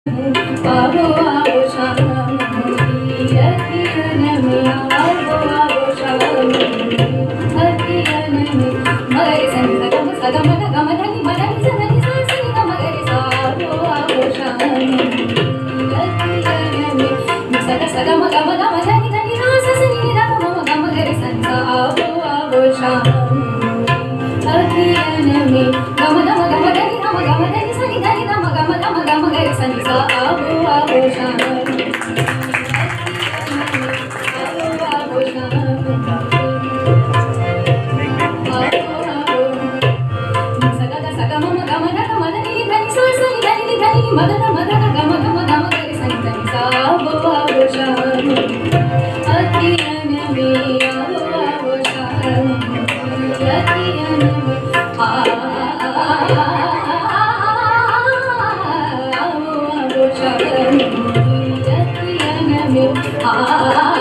आवो आवो शाम अखियन में आवो आवो शाम अखियन में मगरे सनि सगम सगम गम धनि मदनि सनि सा सनि गम गरे सा आवो शाम अखियन में सग सगम गम गम धनि धनि सा सा सनि रा गम गम गरे सनि सा आवो शाम अखियन में गम गम गम धनि गम गम धनि सनि धनि गम गम गम गम गरे सनि सा आवो शाम आवो शाम सग सगम गम गम धनि धनि सा सनि धनि धनि मदन मदन गम गम गम गरे सनि सनि सा आवो शाम अखियन में आवो शाम अखियन में आवो शाम अखियन में